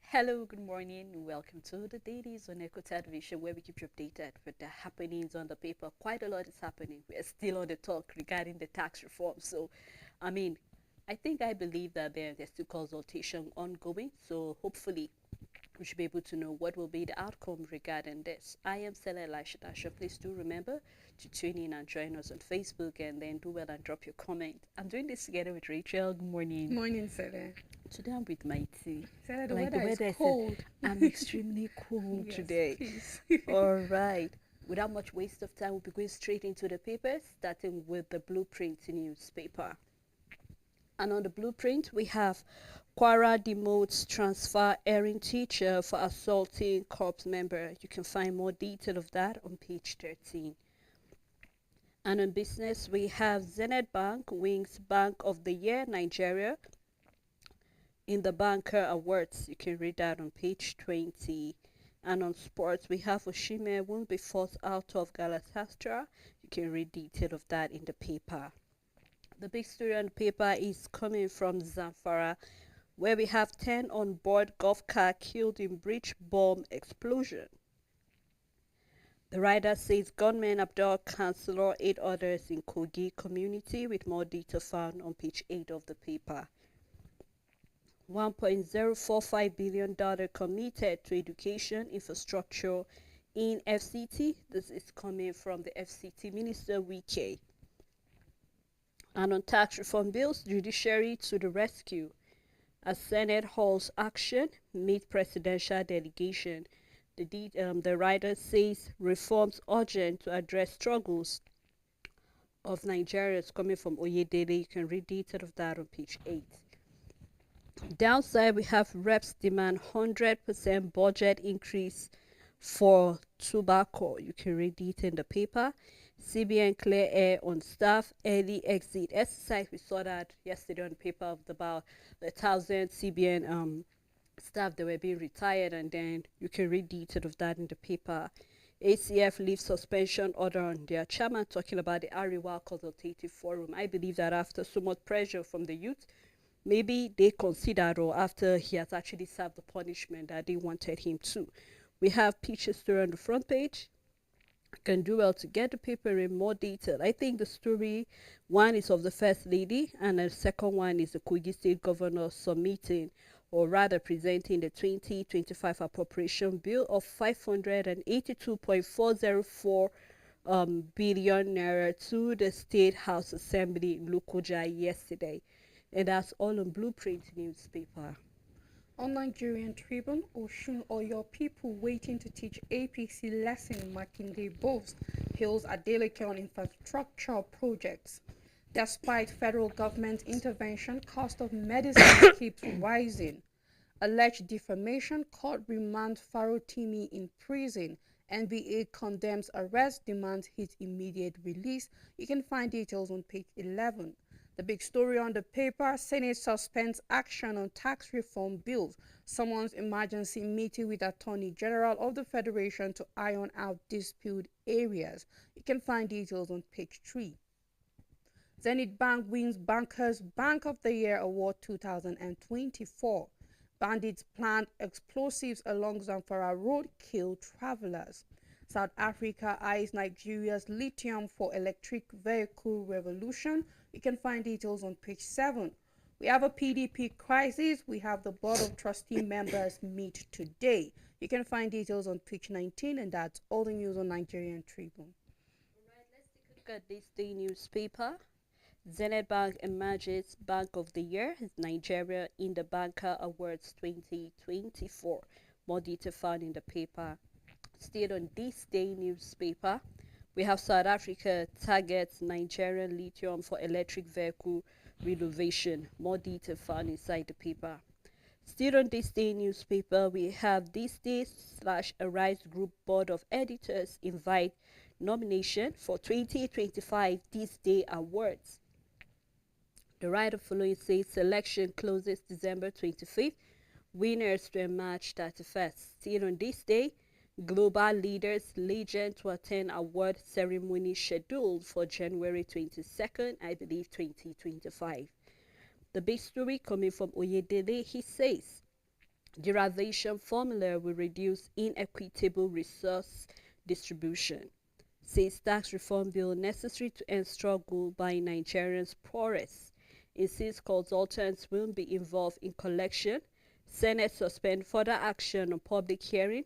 Hello, good morning. Welcome to the Dailies on Echo Television, where we keep you updated with the happenings on the paper. Quite a lot is happening. We are still on the talk regarding the tax reform. I mean, I believe that there's still consultation ongoing. So, hopefully, we should be able to know what will be the outcome regarding this. I am Stella Elisha Dasha. Please do remember to tune in and join us on Facebook and then do well and drop your comment. I'm doing this together with Rachel. Good morning. Morning, Sarah. Today I'm with my tea. Sarah, the Like weather the is weather is, cold. I'm extremely cold Yes, today. please. All right. Without much waste of time, we'll be going straight into the papers, starting with the Blueprint newspaper. And on the Blueprint, we have Kwara demotes transfer erring teacher for assaulting corps member. You can find more detail of that on page 13. And on business, we have Zenith Bank wins Bank of the Year Nigeria in the Banker Awards. You can read that on page 20. And on sports, we have Oshime won't be forced out of Galatasaray. You can read detail of that in the paper. The big story on the paper is coming from Zamfara, where we have 10 on board golf car killed in bridge bomb explosion. The writer says gunmen abduct councillor, 8 others in Kogi community, with more detail found on page 8 of the paper. $1.045 billion committed to education infrastructure in FCT. This is coming from the FCT Minister Wike. And on tax reform bills, judiciary to the rescue. As Senate halls action, meet presidential delegation. The writer says reforms urgent to address struggles of Nigerians, coming from Oyedele. You can read detail of that on page 8. Downside, we have reps demand 100% budget increase for tobacco. You can read it in the paper. CBN clear air on staff early exit exercise. We saw that yesterday on the paper of about 1,000 CBN staff that were being retired, and then you can read detail of that in the paper. ACF leaves suspension order on their chairman, talking about the Ariwa Consultative Forum. I believe that after so much pressure from the youth, maybe they considered, or after he has actually served the punishment, that they wanted him to. We have Peach's story on the front page. You can do well to get the paper in more detail. I think the story one is of the First Lady, and the second one is the Kogi State Governor submitting, or rather presenting, the 2025 appropriation bill of 582.404 billion naira to the State House Assembly in Lokoja yesterday. And that's all on Blueprint newspaper. On Nigerian Tribune, Oshun or your people waiting to teach APC lesson Makinde boast hails Adeleke on infrastructure projects. Despite federal government intervention, cost of medicine keeps rising. Alleged defamation, court remands Farotimi in prison. NBA condemns arrest, demands his immediate release. You can find details on page 11. The big story on the paper, Senate suspends action on tax reform bills, summons emergency meeting with Attorney General of the Federation to iron out dispute areas. You can find details on page 3. Zenith Bank wins Bankers Bank of the Year Award 2024. Bandits plant explosives along Zamfara Road, kill travelers. South Africa eyes Nigeria's lithium for electric vehicle revolution. You can find details on page 7. We have a PDP crisis. We have the Board of Trustee members meet today. You can find details on page 19, and that's all the news on Nigerian Tribune. Alright, let's take a look at this day newspaper. Zenith Bank emerges Bank of the Year, Nigeria in the Banker Awards 2024. More detail found in the paper. Still on this day newspaper, we have South Africa targets Nigerian lithium for electric vehicle renovation. More detail found inside the paper. Still on this day newspaper, we have this day slash Arise Group Board of Editors invite nomination for 2025 This Day Awards. The writer following says selection closes December 25th, winners to March 31st. Still on this day, global leaders legend to attend award ceremony scheduled for January 22nd, I believe 2025. The big story coming from Oyedele, he says Derivation formula will reduce inequitable resource distribution. Says tax reform bill necessary to end struggle by Nigerians' poorest. Insists consultants will be involved in collection. Senate suspend further action on public hearing.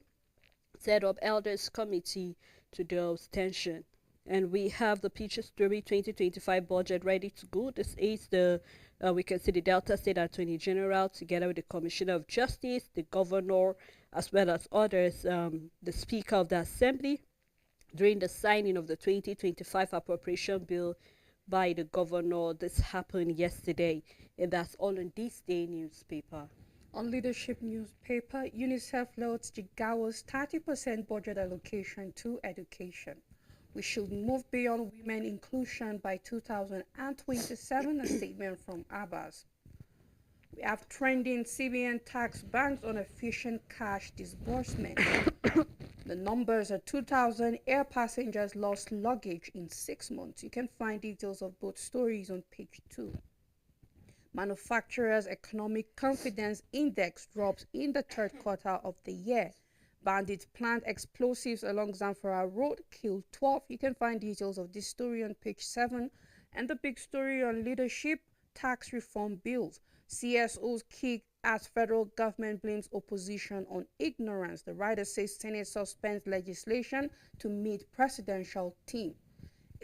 Set up elders committee to do abstention. And we have the Picture Story 2025 budget ready to go. This is the we can see the Delta State Attorney General together with the Commissioner of Justice, the Governor, as well as others, the Speaker of the Assembly, during the signing of the 2025 appropriation bill by the governor. This happened yesterday, and that's all in this day newspaper. On Leadership newspaper, UNICEF loads Jigawa's 30% budget allocation to education. We should move beyond women inclusion by 2027, a statement from Abbas. We have trending CBN tax bans on efficient cash disbursement. The numbers are 2,000 air passengers lost luggage in 6 months. You can find details of both stories on page 2. Manufacturers' Economic Confidence Index drops in the third quarter of the year. Bandits plant explosives along Zamfara Road, killed 12. You can find details of this story on page 7. And the big story on leadership, tax reform bills. CSOs kick as federal government blames opposition on ignorance. The writer says Senate suspends legislation to meet presidential team.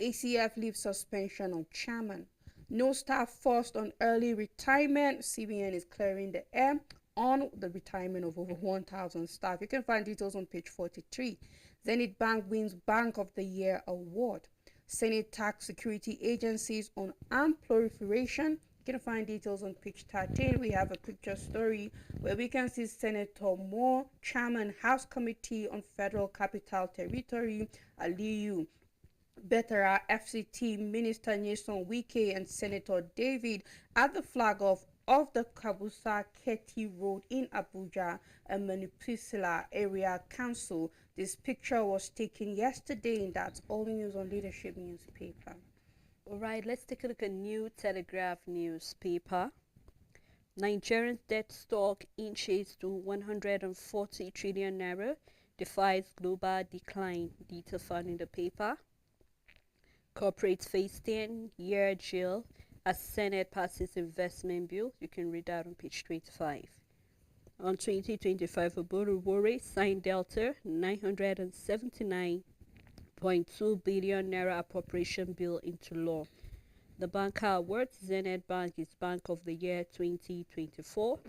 ACF leaves suspension on chairman. No staff forced on early retirement. CBN is clearing the air on the retirement of over 1,000 staff. You can find details on page 43. Zenith Bank wins Bank of the Year award. Senate tax security agencies on armed proliferation. You can find details on page 13. We have a picture story where we can see Senator Moore, Chairman House Committee on Federal Capital Territory, Aliyu Betara, FCT Minister Nyesom Wike, and Senator David at the flag of the Kabusa Keti Road in Abuja, a Manipusila Area Council. This picture was taken yesterday, and that's all the news on Leadership newspaper. All right, let's take a look at New Telegraph newspaper. Nigerian debt stock inches to 140 trillion naira, defies global decline. Detail found in the paper. Corporates face 10-year jail as Senate passes investment bill. You can read that on page 25. On 2025, Oborowore signed Delta 979.2 billion naira appropriation bill into law. The Banker Awards, Zenith Bank is Bank of the Year 2024.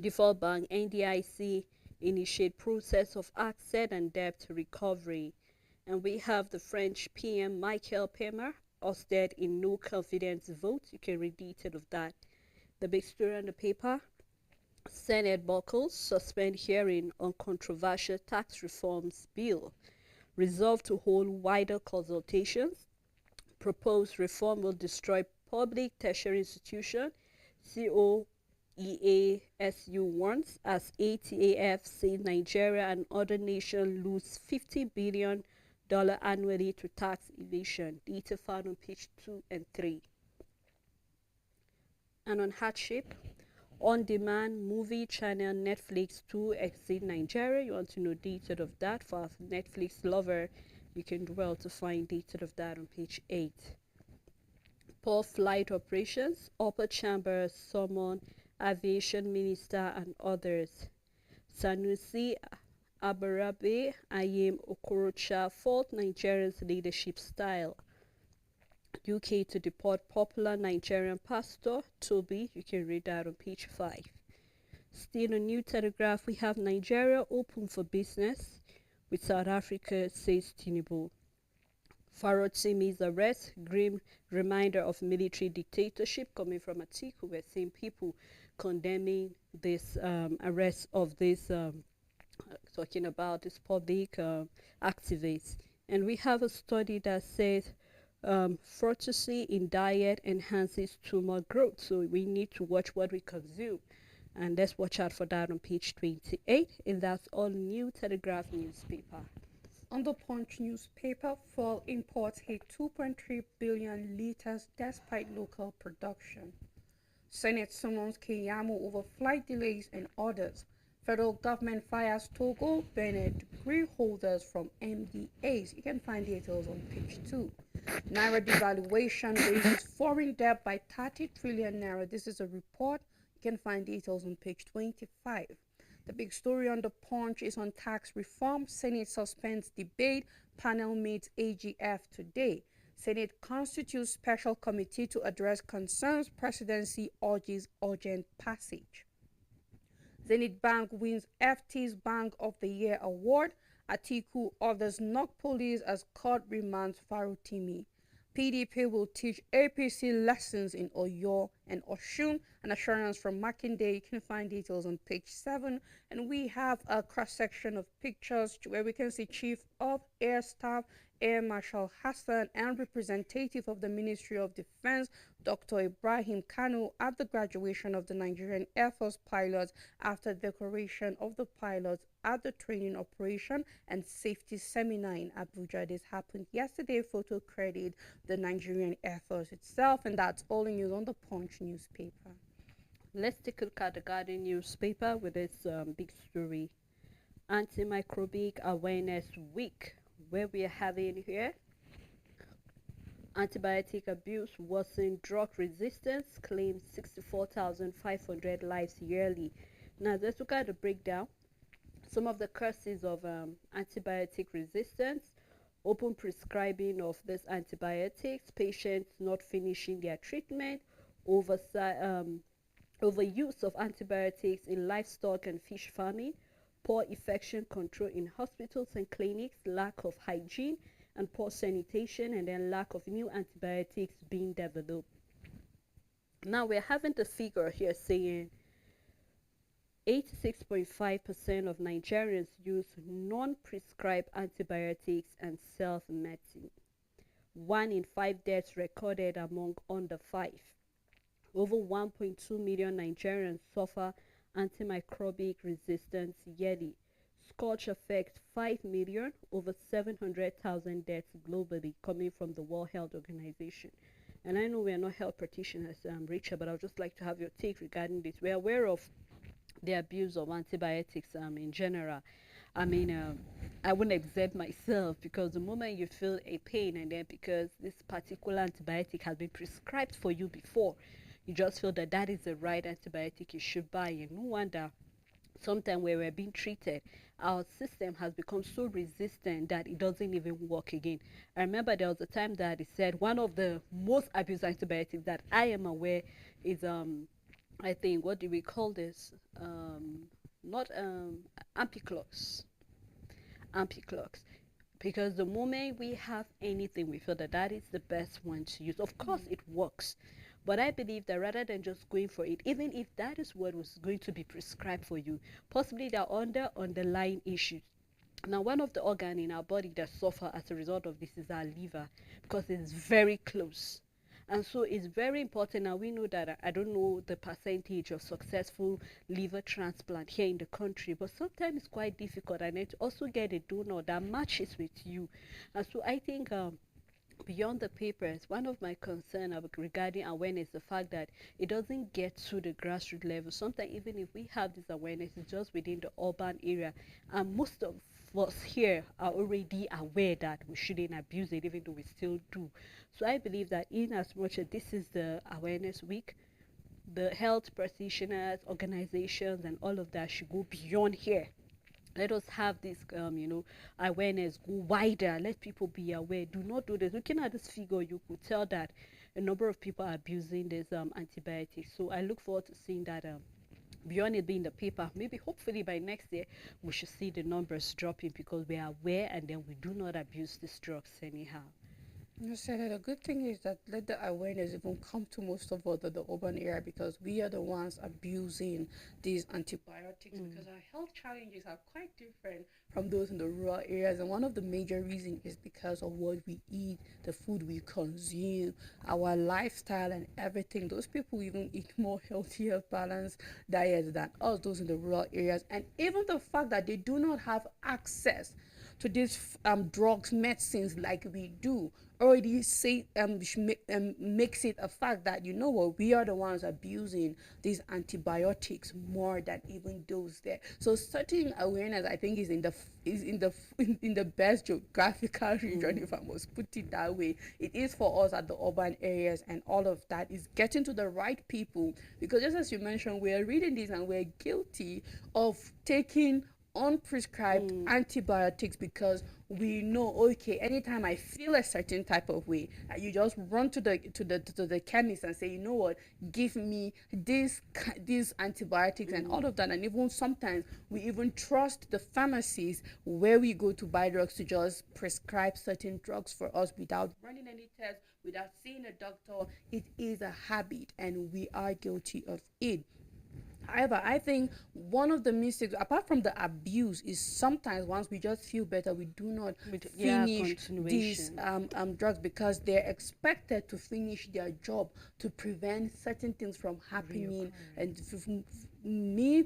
Default Bank, NDIC initiate process of asset and debt recovery. And we have the French PM Michael Pemer ousted in no confidence vote. You can read detail of that. The big story on the paper, Senate buckles, suspend hearing on controversial tax reforms bill. Resolve to hold wider consultations. Proposed reform will destroy public tertiary institution. COEASU warns as ATAF says Nigeria and other nations lose $50 billion annually to tax evasion. Data found on page 2 and 3. And on hardship, on-demand movie channel Netflix to exit Nigeria. You want to know detail of that for a Netflix lover. You can do well to find detail of that on page 8. Poor flight operations, upper chamber summon aviation minister and others. Sanusi Abarabe Ayem Okorocha fault Nigerians' leadership style. UK to deport popular Nigerian pastor Toby. You can read that on page 5. Still on New Telegraph, we have Nigeria open for business with South Africa, says Tinubu. Farotimi's arrest, grim reminder of military dictatorship coming from Atiku. We're seeing people condemning this arrest of this talking about this public activists. And we have a study that says fructose in diet enhances tumor growth. So we need to watch what we consume. And let's watch out for that on page 28. And that's all New Telegraph newspaper. On the Punch newspaper, fuel imports hit 2.3 billion liters despite local production. Senate summons Keyamo over flight delays and orders. Federal government fires Togo Bennett degree holders from MDAs. You can find details on page 2. Naira devaluation raises foreign debt by 30 trillion naira. This is a report. You can find details on page 25. The big story on the Punch is on tax reform. Senate suspends debate. Panel meets AGF today. Senate constitutes special committee to address concerns. Presidency urges urgent passage. Zenith Bank wins FT's Bank of the Year award. Atiku others knock police as court remands Farutimi. PDP will teach APC lessons in Oyo and Oshun. An assurance from Makinde. You can find details on page 7. And we have a cross section of pictures where we can see Chief of Air Staff Air Marshal Hassan and representative of the Ministry of Defense Dr. Ibrahim Kanu at the graduation of the Nigerian Air Force pilots after decoration of the pilots at the training operation and safety seminar in Abuja. This happened yesterday. Photo credit the Nigerian Air Force itself, and that's all the news on the Punch newspaper. Let's take a look at the Guardian newspaper with this big story. Antimicrobic Awareness Week, where we are having here antibiotic abuse worsened drug resistance, claims 64,500 lives yearly. Now let's look at the breakdown. Some of the causes of antibiotic resistance: open prescribing of these antibiotics, patients not finishing their treatment, overuse of antibiotics in livestock and fish farming, poor infection control in hospitals and clinics, lack of hygiene and poor sanitation, and then lack of new antibiotics being developed. Now we're having the figure here saying 86.5% of Nigerians use non-prescribed antibiotics and self-medicine. 1 in 5 deaths recorded among under 5. Over 1.2 million Nigerians suffer antimicrobic resistance yearly. Scourge affects 5 million, over 700,000 deaths globally, coming from the World Health Organization. And I know we are not health practitioners, Rachel, but I would just like to have your take regarding this. We're aware of the abuse of antibiotics in general. I mean, I wouldn't exempt myself, because the moment you feel a pain, and then because this particular antibiotic has been prescribed for you before, you just feel that that is the right antibiotic you should buy. And no wonder sometimes where we're being treated, our system has become so resistant that it doesn't even work again. I remember there was a time that it said one of the most abused antibiotics that I am aware is I think, what do we call this? Not Ampiclox. Ampiclox. Because the moment we have anything, we feel that that is the best one to use. Of course, it works. But I believe that rather than just going for it, even if that is what was going to be prescribed for you, possibly there are underlying issues. Now, one of the organs in our body that suffer as a result of this is our liver, because it's very close. And so it's very important. Now we know that I don't know the percentage of successful liver transplant here in the country, but sometimes it's quite difficult, and then to also get a donor that matches with you. And so I think beyond the papers, one of my concerns regarding awareness is the fact that it doesn't get to the grassroots level. Sometimes even if we have this awareness, it's just within the urban area, and most of us here are already aware that we shouldn't abuse it, even though we still do. So I believe that in as much as this is the awareness week, the health practitioners, organizations, and all of that should go beyond here. Let us have this awareness go wider. Let people be aware. Do not do this. Looking at this figure, you could tell that a number of people are abusing this antibiotics. So I look forward to seeing that beyond it being the paper, maybe hopefully by next year we should see the numbers dropping, because we are aware and then we do not abuse these drugs anyhow. You said the good thing is that let the awareness even come to most of us at the urban area, because we are the ones abusing these antibiotics, because our health challenges are quite different from those in the rural areas. And one of the major reasons is because of what we eat, the food we consume, our lifestyle and everything. Those people even eat more healthier, balanced diets than us, those in the rural areas. And even the fact that they do not have access to these drugs, medicines like we do. already say makes it a fact that, you know what, we are the ones abusing these antibiotics more than even those there. So certain awareness, I think, is in the in the best geographical region, if I must put it that way. It is for us at the urban areas, and all of that is getting to the right people, because just as you mentioned, we are reading this and we're guilty of taking unprescribed antibiotics, because we know, okay, anytime I feel a certain type of way, you just run to the chemist and say, you know what, give me these antibiotics and all of that. And even sometimes we even trust the pharmacies where we go to buy drugs to just prescribe certain drugs for us without running any tests, without seeing a doctor. It is a habit and we are guilty of it. However, I think one of the mistakes, apart from the abuse, is sometimes once we just feel better, we do not Yeah, finish these continuation. drugs, because they're expected to finish their job to prevent certain things from happening. And me,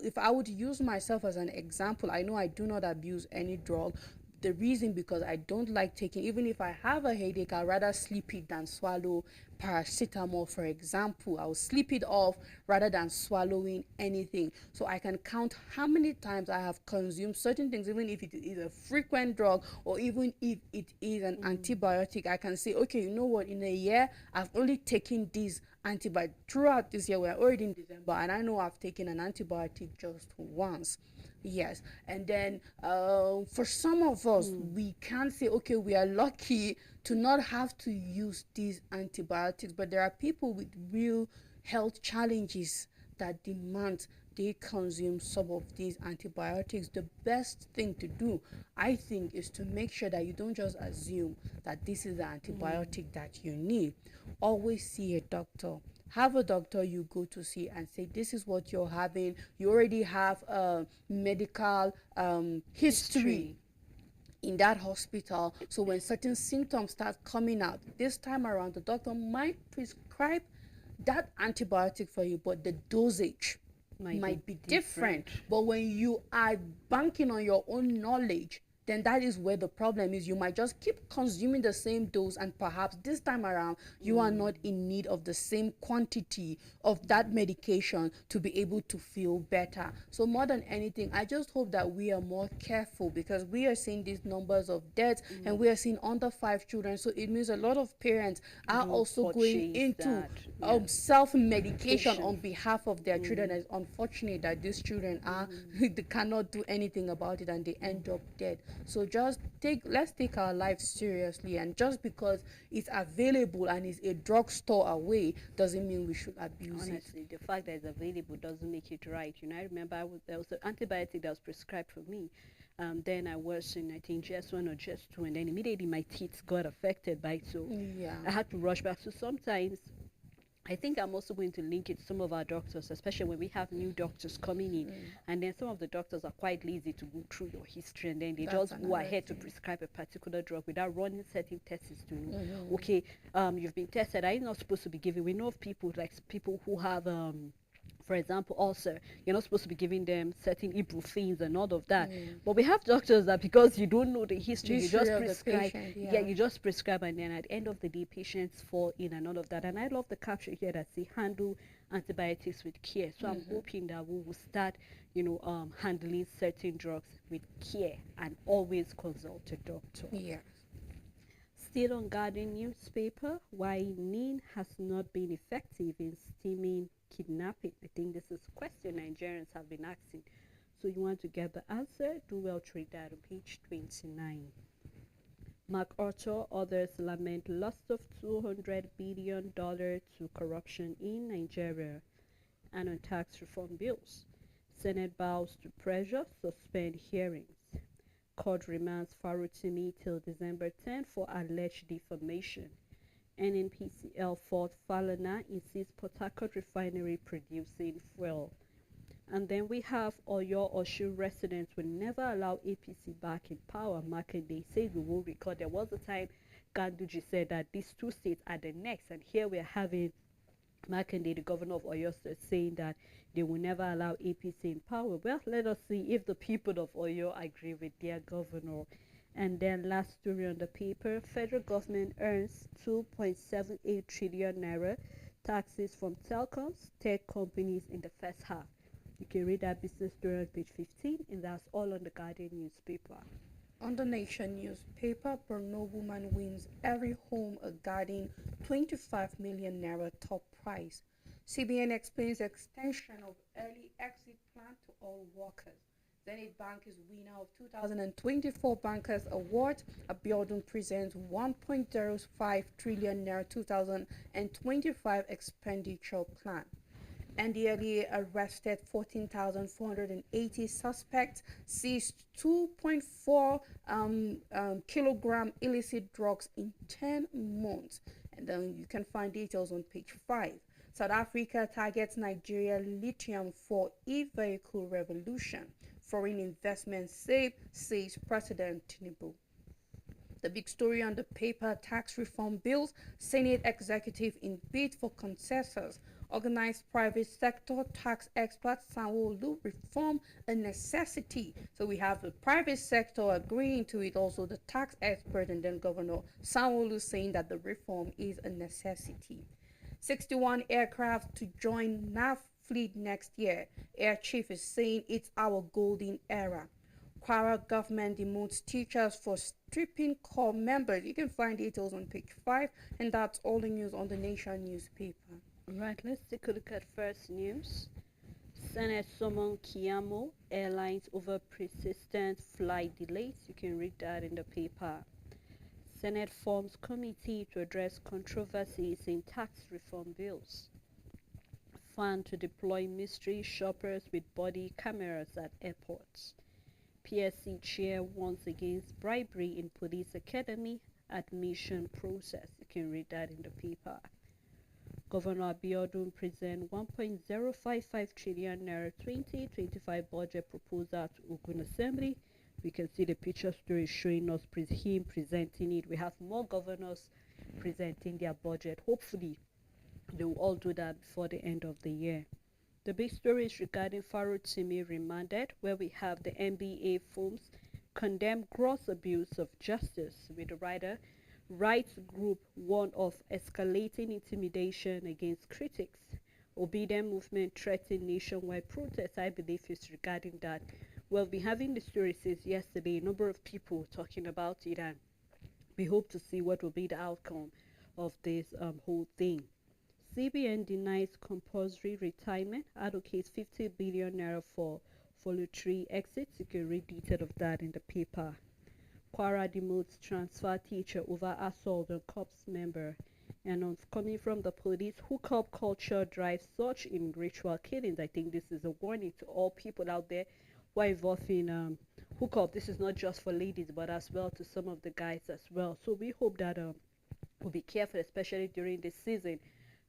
if I would use myself as an example, I know I do not abuse any drug. The reason, because I don't like taking, even if I have a headache, I'd rather sleep it than swallow paracetamol, for example. I'll sleep it off rather than swallowing anything. So I can count how many times I have consumed certain things, even if it is a frequent drug or even if it is an antibiotic. I can say, okay, you know what, in a year I've only taken this antibiotic. Throughout this year, we're already in December, and I know I've taken an antibiotic just once. Yes. And then for some of us, we can say, okay, we are lucky to not have to use these antibiotics, but there are people with real health challenges that demand they consume some of these antibiotics. The best thing to do, I think, is to make sure that you don't just assume that this is the antibiotic that you need. Always see a doctor. Have a doctor you go to see and say, this is what you're having. You already have a medical history in that hospital. So when certain symptoms start coming out, this time around, the doctor might prescribe that antibiotic for you, but the dosage might be different. But when you are banking on your own knowledge, then that is where the problem is. You might just keep consuming the same dose, and perhaps this time around you are not in need of the same quantity of that medication to be able to feel better. So more than anything, I just hope that we are more careful, because we are seeing these numbers of deaths and we are seeing under 5 children. So it means a lot of parents are also going into self-medication on behalf of their children. It's unfortunate that these children are they cannot do anything about it and they end up dead. So let's take our lives seriously, and just because it's available and is a drugstore away doesn't mean we should abuse it. Honestly, the fact that it's available doesn't make it right. I remember there was an antibiotic that was prescribed for me. Then I was in, I think, just one or just two, and then immediately my teeth got affected by it. So Yeah. I had to rush back. So sometimes I think I'm also going to link it to some of our doctors, especially when we have new doctors coming in. And then some of the doctors are quite lazy to go through your history, and then they just go ahead to prescribe a particular drug without running certain tests to know, okay, you've been tested. Are you not supposed to be giving? We know of people, like people who have for example, ulcer, you're not supposed to be giving them certain ibuprofens and all of that. But we have doctors that, because you don't know the history, you just prescribe. You just prescribe, and then at the end of the day, patients fall in and all of that. And I love the caption here that say, handle antibiotics with care. So I'm hoping that we will start, handling certain drugs with care and always consult a doctor. Yeah. Still on Guardian newspaper, why NIN has not been effective in stemming kidnapping. I think this is a question Nigerians have been asking. So you want to get the answer? Do well to read that on page 29. MacArthur, others lament loss of $200 billion to corruption in Nigeria. And on tax reform bills, Senate bows to pressure, suspend hearings. Court remands Farutimi till December 10 for alleged defamation. NNPCL fault Falana insists Port Harcourt refinery producing fuel. And then we have Oyo Oshu residents will never allow APC back in power. Makinde says we will record. There was a time Ganduji said that these two states are the next, and here we are having Makinde, the governor of Oyo State, saying that they will never allow APC in power. Well, let us see if the people of Oyo agree with their governor. And then last story on the paper, federal government earns 2.78 trillion naira taxes from telecoms, tech companies in the first half. You can read that business story on page 15, and that's all on the Guardian newspaper. On the Nation newspaper, Borno woman wins every home a guarding 25 million naira top prize. CBN explains extension of early exit plan to all workers. Zenith Bank is winner of 2024 Bankers Award. Abiodun presents 1.05 trillion naira 2025 expenditure plan. NDLEA arrested 14,480 suspects, seized 2.4 kilogram illicit drugs in 10 months. And then you can find details on page 5. South Africa targets Nigeria lithium for e-vehicle revolution. Foreign investment saved, says President Tinubu. The big story on the paper, tax reform bills, Senate executive in bid for consensus, organized private sector, tax experts, Sanwo-Olu reform a necessity. So we have the private sector agreeing to it, also the tax expert, and then Governor Sanwo-Olu saying that the reform is a necessity. 61 aircraft to join NAV fleet next year. Air Chief is saying it's our golden era. Kwara government demotes teachers for stripping core members. You can find details on page 5, and that's all the news on the Nation newspaper. Right, let's take a look at first news. Senate summon Kiamo Airlines over persistent flight delays. You can read that in the paper. Senate forms committee to address controversies in tax reform bills. Fund to deploy mystery shoppers with body cameras at airports. PSC chair warns against bribery in police academy admission process. You can read that in the paper. Governor Abiodun present 1.055 trillion naira 2025 budget proposal to Ogun Assembly. We can see the picture story showing us him presenting it. We have more governors presenting their budget. Hopefully, they will all do that before the end of the year. The big story is regarding Farotimi remanded, where we have the NBA Films condemn gross abuse of justice, with the writer rights group warned of escalating intimidation against critics. Obedient movement threatened nationwide protests. I believe is regarding that. Well, we having the story since yesterday, a number of people talking about it, and we hope to see what will be the outcome of this whole thing. CBN denies compulsory retirement, advocates 50 billion naira for voluntary exits. You can read detail of that in the paper. Kwara demotes transfer teacher over assault on corps member. And on coming from the police, hookup culture drives such in ritual killings. I think this is a warning to all people out there who are involved in hookup. This is not just for ladies, but as well to some of the guys as well. So we hope that we'll be careful, especially during this season.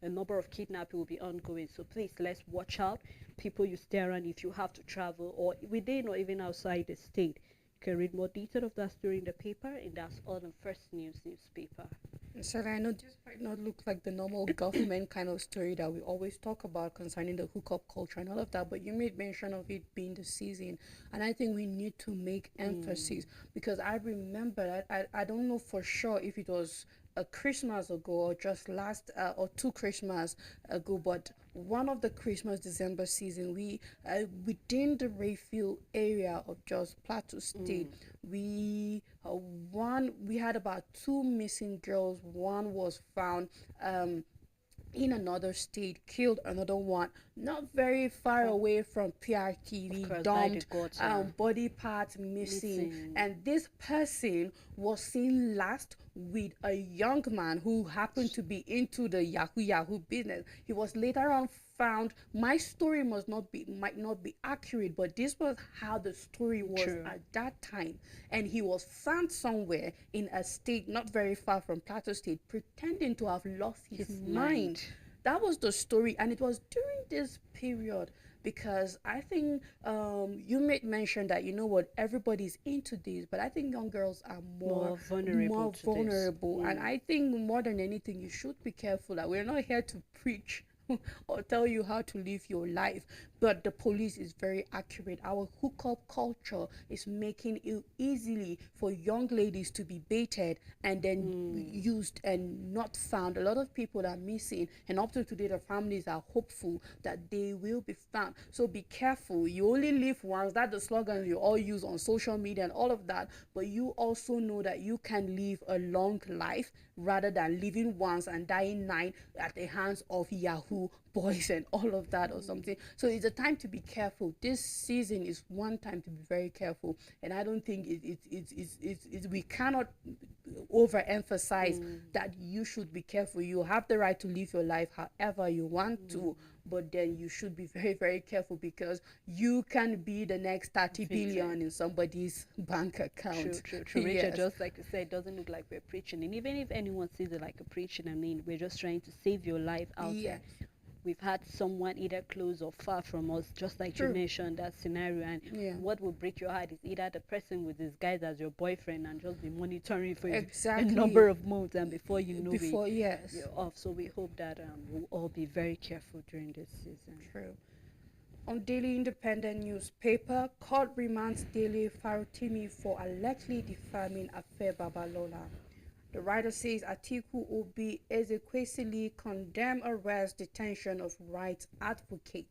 A number of kidnapping will be ongoing, so please let's watch out. People you stay around if you have to travel or within or even outside the state. You can read more detail of that story in the paper, and that's all in First News newspaper. So I know this might not look like the normal government kind of story that we always talk about concerning the hookup culture and all of that, but you made mention of it being the season, and I think we need to make emphasis because I remember I don't know for sure if it was a Christmas ago or just last or two Christmas ago, but one of the Christmas December season, we within the Rayfield area of just Plateau State, we had about two missing girls. One was found in another state, killed another one not very far away from PRTV, dumped body parts missing. And this person was seen last with a young man who happened to be into the Yahoo business. He was later on found. My story might not be accurate, but this was how the story was at that time. And he was found somewhere in a state not very far from Plateau State, pretending to have lost his mind. That was the story, and it was during this period because I think you made mention that you know what, everybody's into this, but I think young girls are more vulnerable. And I think more than anything, you should be careful that we're not here to preach or tell you how to live your life, but the police is very accurate. Our hookup culture is making it easily for young ladies to be baited and then used and not found. A lot of people are missing, and up to today the families are hopeful that they will be found. So be careful. You only live once. That's the slogan you all use on social media and all of that, but you also know that you can live a long life rather than living once and dying nine at the hands of Yahoo boys and all of that or something. So it's a time to be careful. This season is one time to be very careful, and I don't think we cannot overemphasize that you should be careful. You have the right to live your life however you want to, but then you should be very, very careful, because you can be the next 30 billion in somebody's bank account. True. Richard, just like you said, it doesn't look like we're preaching. And even if anyone sees it like a preaching, I mean, we're just trying to save your life out there. We've had someone either close or far from us, just like you mentioned that scenario. And what will break your heart is either the person with disguise as your boyfriend and just be monitoring for a number of months, and before you know it, you're off. So we hope that we'll all be very careful during this season. True. On Daily Independent newspaper, court remands Daily Farotimi for allegedly defaming Afe Babalola. The writer says Atiku Obi Ezekwesili condemned arrest detention of rights advocate.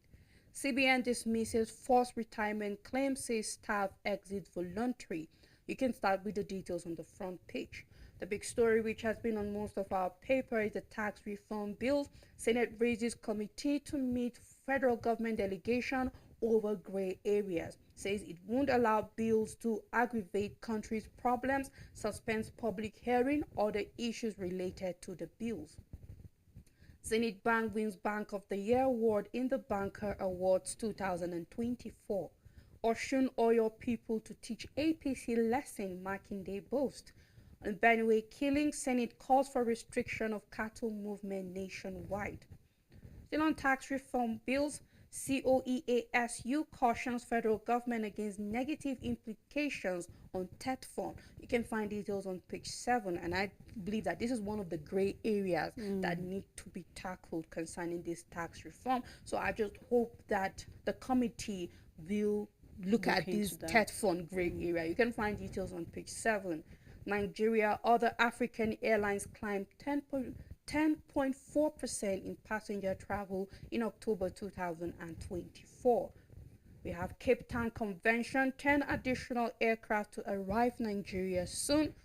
CBN dismisses forced retirement claim, says staff exit voluntary. You can start with the details on the front page. The big story, which has been on most of our paper, is the tax reform bill. Senate raises committee to meet federal government delegation over gray areas. Says it won't allow bills to aggravate country's problems, suspends public hearing, or the issues related to the bills. Zenith Bank wins Bank of the Year award in the Banker Awards 2024. Osun Oyo people to teach APC lesson, marking day boast. On Benue killing, Senate calls for restriction of cattle movement nationwide. Still on tax reform bills, COEASU cautions federal government against negative implications on TET fund. You can find details on page 7, and I believe that this is one of the gray areas that need to be tackled concerning this tax reform. So I just hope that the committee will look at this TET fund gray area. You can find details on page 7. Nigeria, other African airlines climbed 10.4% in passenger travel in October 2024. We have Cape Town Convention, 10 additional aircraft to arrive Nigeria soon.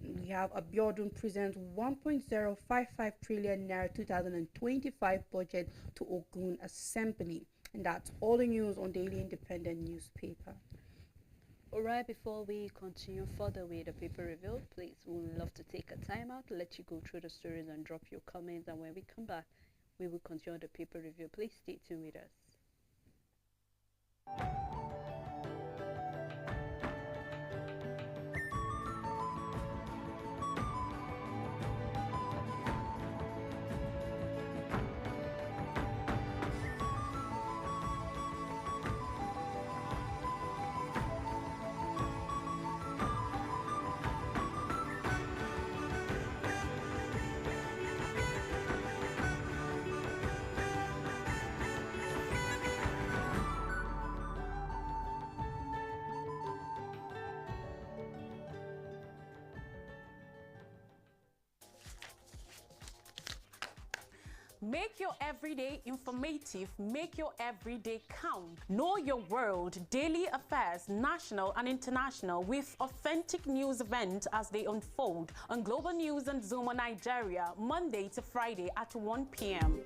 We have Abiodun presents 1.055 trillion naira 2025 budget to Ogun Assembly. And that's all the news on Daily Independent newspaper. Alright, before we continue further with the paper review, please, we would love to take a time out, let you go through the stories and drop your comments, and when we come back, we will continue the paper review. Please stay tuned with us. Make your everyday informative, make your everyday count. Know your world, daily affairs, national and international, with authentic news events as they unfold on Global News and Zuma Nigeria, Monday to Friday at 1 p.m.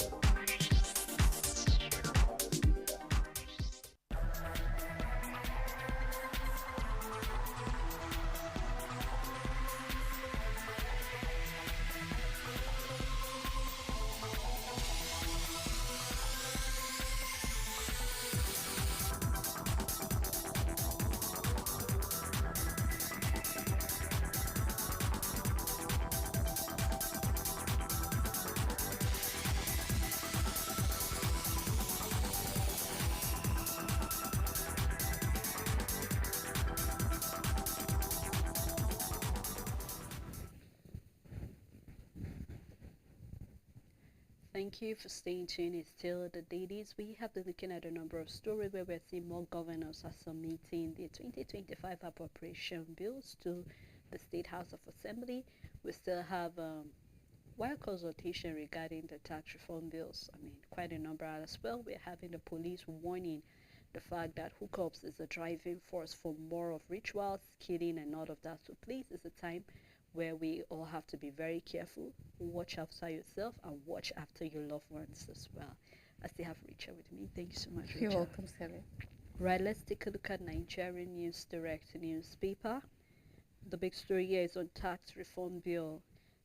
Thank you for staying tuned. It's still the Dailies. We have been looking at a number of stories where we're seeing more governors are submitting the 2025 appropriation bills to the State House of Assembly. We still have while consultation regarding the tax reform bills, quite a number as well. We're having the police warning the fact that hookups is a driving force for more of rituals, killing, and all of that. So please, it's a time where we all have to be very careful, watch after yourself, and watch after your loved ones as well. I still have Richard with me. Thank you so much, Richard. You're welcome, Sally. Right, let's take a look at Nigerian News Direct newspaper. The big story here is on tax reform bill.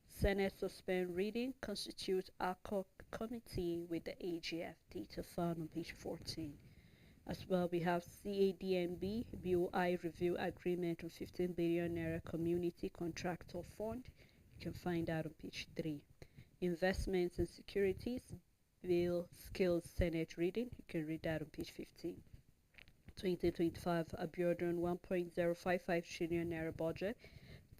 Senate suspend reading, constitute ACOC committee with the AGF. Data found on page 14. As well, we have CADNB BOI review agreement on 15 billion naira community contractor fund. You can find out on page 3. Investments and securities bill skills Senate reading. You can read that on page 15. 2025 Abiodun 1.055 trillion naira budget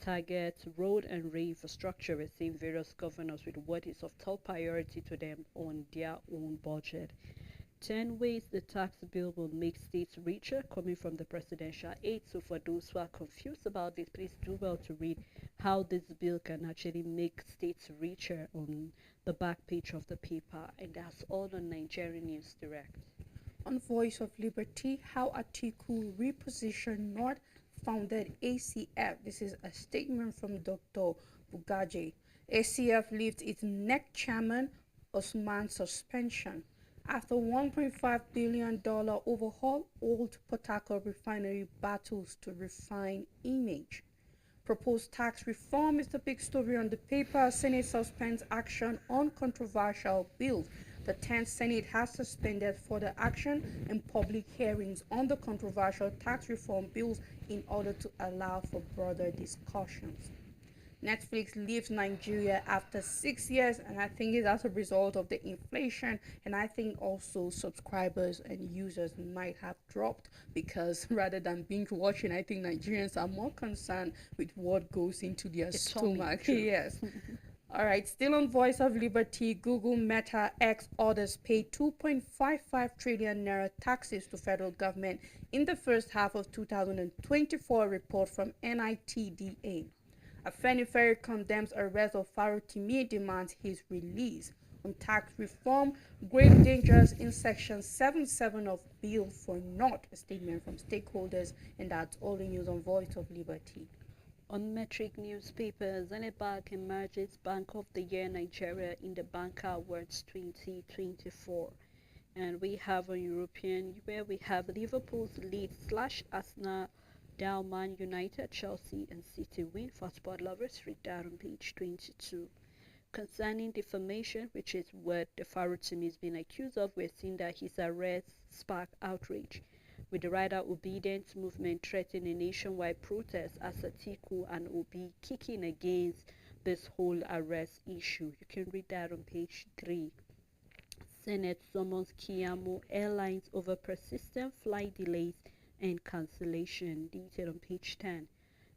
targets road and rail infrastructure. We're seeing various governors with what is of top priority to them on their own budget. 10 ways the tax bill will make states richer, coming from the presidential aide. So for those who are confused about this, please do well to read how this bill can actually make states richer on the back page of the paper. And that's all on Nigerian News Direct. On Voice of Liberty, how Atiku repositioned North founded ACF. This is a statement from Dr. Bugaji. ACF lifts its neck chairman Osman suspension. After $1.5 billion overhaul, old Port Harcourt refinery battles to refine image. Proposed tax reform is the big story on the paper. Senate suspends action on controversial bills. The 10th Senate has suspended further action and public hearings on the controversial tax reform bills in order to allow for broader discussions. Netflix leaves Nigeria after 6 years, and I think it's as a result of the inflation, and I think also subscribers and users might have dropped because rather than binge watching, I think Nigerians are more concerned with what goes into their stomach. Yes. All right, still on Voice of Liberty, Google, Meta, X, others paid 2.55 trillion naira taxes to federal government in the first half of 2024, report from NITDA. Afenifere condemns arrest of Farotimi, demands his release. On tax reform, grave dangers in Section 77 of Bill for Not, a statement from stakeholders, and that's all the news on Voice of Liberty. On Metric newspaper, Zenith Bank emerges Bank of the Year Nigeria in the Banker Awards 2024. And we have on European, where we have Liverpool's lead / Arsenal, Dow, Man United, Chelsea, and City win for sport lovers. Read that on page 22. Concerning defamation, which is what the Farotimi is being accused of, we're seeing that his arrest sparked outrage, with the Rider Obedience movement threatening a nationwide protest as Atiku and Obi kicking against this whole arrest issue. You can read that on page 3. Senate summons Kiamu Airlines over persistent flight delays and cancellation, detailed on page 10.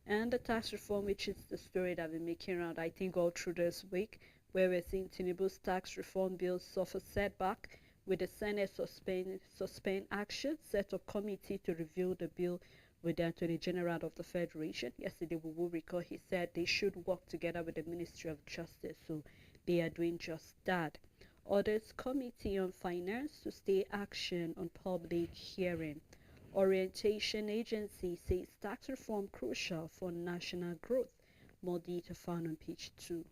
And the tax reform, which is the story that we're making around, I think, all through this week, where we're seeing Tinubu's tax reform bill suffer setback, with the Senate suspend action, set up committee to review the bill with the Attorney General of the Federation. Yesterday, we will recall, he said they should work together with the Ministry of Justice, so they are doing just that. Orders Committee on Finance to stay action on public hearing. Orientation Agency says tax reform crucial for national growth. More detail found on page 2.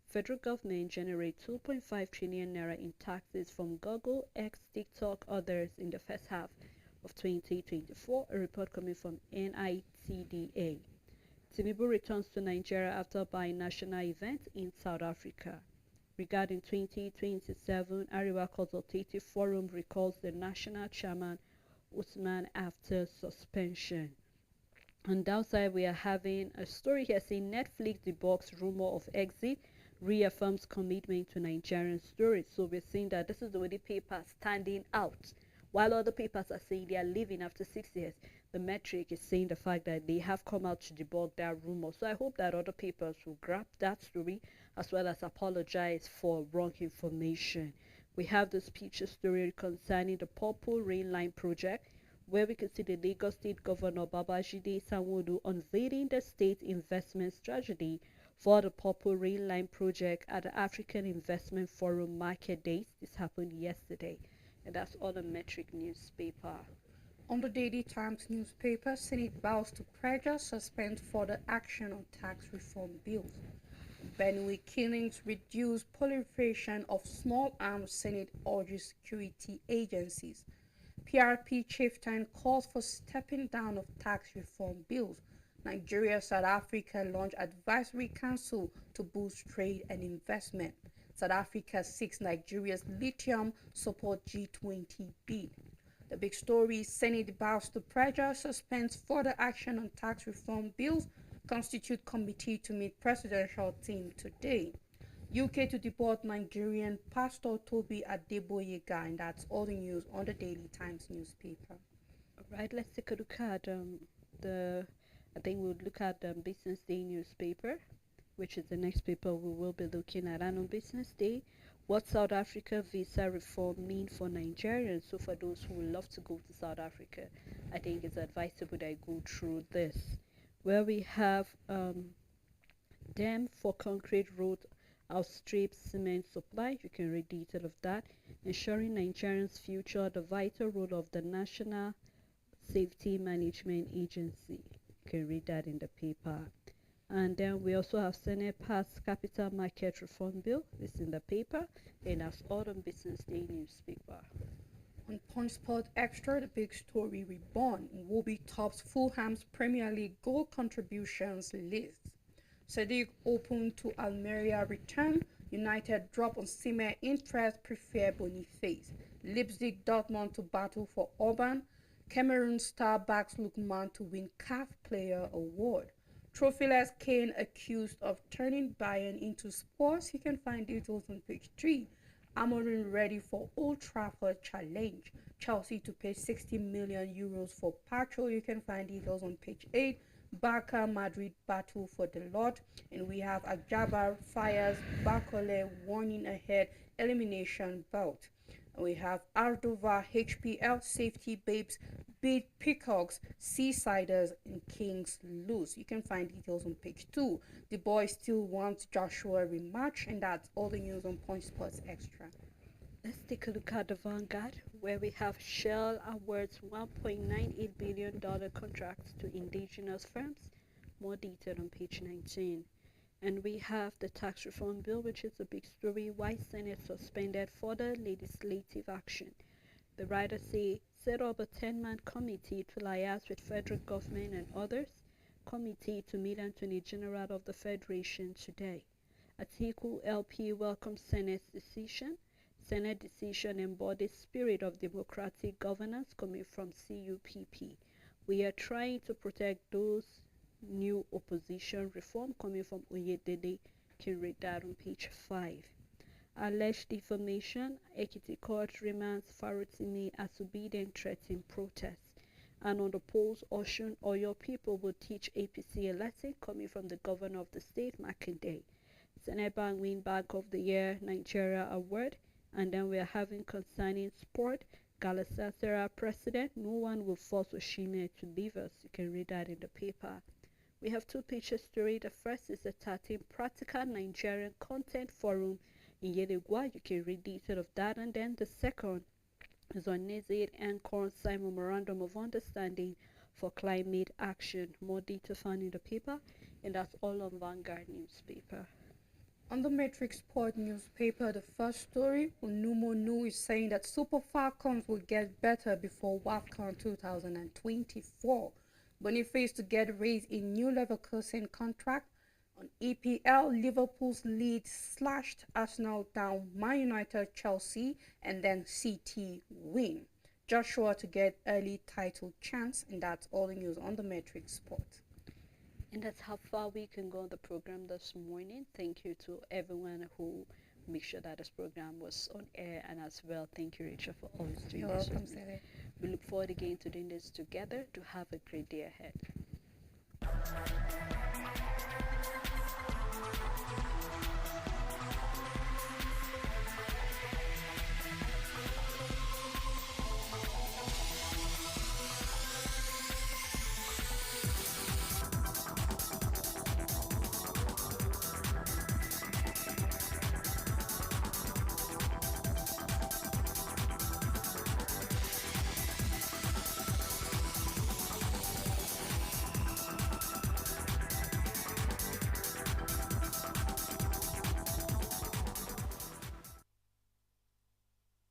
Federal government generates 2.5 trillion naira in taxes from Google, X, TikTok, others in the first half of 2024, a report coming from NITDA. Tinubu returns to Nigeria after bi-national event in South Africa. Regarding 2027, Ariwa Consultative Forum recalls the national chairman Usman after suspension. On downside, we are having a story here saying Netflix debunks rumor of exit, reaffirms commitment to Nigerian stories. So we're seeing that this is the way the paper standing out While other papers are saying they are leaving after 6 years, the metric is saying the fact that they have come out to debunk that rumor. So I hope that other papers will grab that story as well as apologize for wrong information. We have this picture story concerning the Purple Rain Line project, where we can see the Lagos State Governor Babajide Sanwo-Olu unveiling the state investment strategy for the Purple Rail Line project at the African Investment Forum Market Days. This happened yesterday, and that's all the Metric newspaper. On the Daily Times newspaper, Senate vows to pressure suspend further action on tax reform bills. Benue killings reduce proliferation of small arms, Senate urges security agencies. PRP chieftain calls for stepping down of tax reform bills. Nigeria, South Africa launch advisory council to boost trade and investment. South Africa seeks Nigeria's lithium support G20 bid. The big story: Senate vows to pressure suspends further action on tax reform bills. Constitute committee to meet presidential team today. UK to deport Nigerian Pastor Toby Adeboyega, and that's all the news on the Daily Times newspaper. All right, let's take a look at I think we'll look at the Business Day newspaper, which is the next paper we will be looking at. And on Business Day, what South Africa visa reform mean for Nigerians? So for those who would love to go to South Africa, I think it's advisable that I go through this, where we have dam for concrete road outstrip cement supply. You can read detail of that. Ensuring Nigerians' future, the vital role of the National Safety Management Agency. You can read that in the paper. And then we also have Senate pass capital market reform bill. This in the paper, and that's Autumn Business Day newspaper. On Punch Sport Extra, the big story: reborn. Iwobi tops Fulham's Premier League goal contributions list. Sadiq open to Almeria return. United drop on Sime interest, prefer Boniface. Leipzig Dortmund to battle for Orban. Cameroon star backs Lukman to win CAF Player Award. Trophyless Kane accused of turning Bayern into sports. You can find details on page 3. Amorim ready for Old Trafford challenge. Chelsea to pay 60 million euros for Pacho. You can find details on page 8. Barca Madrid battle for the lot, and we have Ajaba fires Bakole warning ahead elimination bout. And we have Ardova HPL safety babes beat Peacocks, Seasiders, and Kings lose. You can find details on page 2. The boys still want Joshua rematch, and that's all the news on Punch Sports Extra. Let's take a look at the Vanguard, where we have Shell awards $1.98 billion contracts to indigenous firms. More detail on page 19. And we have the tax reform bill, which is a big story. Why Senate suspended further legislative action. The writers say set up a 10-man committee to liaise with federal government and others. Committee to meet Attorney General of the Federation today. Atiku LP welcomes Senate's decision. Senate decision embodies spirit of democratic governance coming from CUPP. We are trying to protect those new opposition reform coming from Oyedele. Can read that on page 5. Alleged defamation, Ekiti court remands Farotimi as obedient threatened protest. And on the polls, Oshun or your people will teach APC a lesson coming from the governor of the state, Makinde. Senate Bank win Bank of the Year Nigeria Award. And then we are having concerning sport, Galatasaray president, no one will force Oshime to leave us. You can read that in the paper. We have two picture story. The first is the 13th Practical Nigerian Content Forum in Yelegua. You can read detail of that. And then the second is on NZD and Corn Sign Memorandum of Understanding for Climate Action. More detail found in the paper. And that's all on Vanguard newspaper. On the Matrix Sport newspaper, the first story, Onumonu is saying that Super Falcons will get better before WAFCON 2024. Boniface to get raised in new Leverkusen contract. On EPL, Liverpool's lead slashed, Arsenal down, Man United, Chelsea, and then City win. Joshua to get early title chance, and that's all the news on the Matrix Sport. And that's how far we can go on the program this morning. Thank you to everyone who make sure that this program was on air. And as well, thank you, Rachel, for always doing You're this welcome, with me. Sally. We look forward again to doing this together. To have a great day ahead.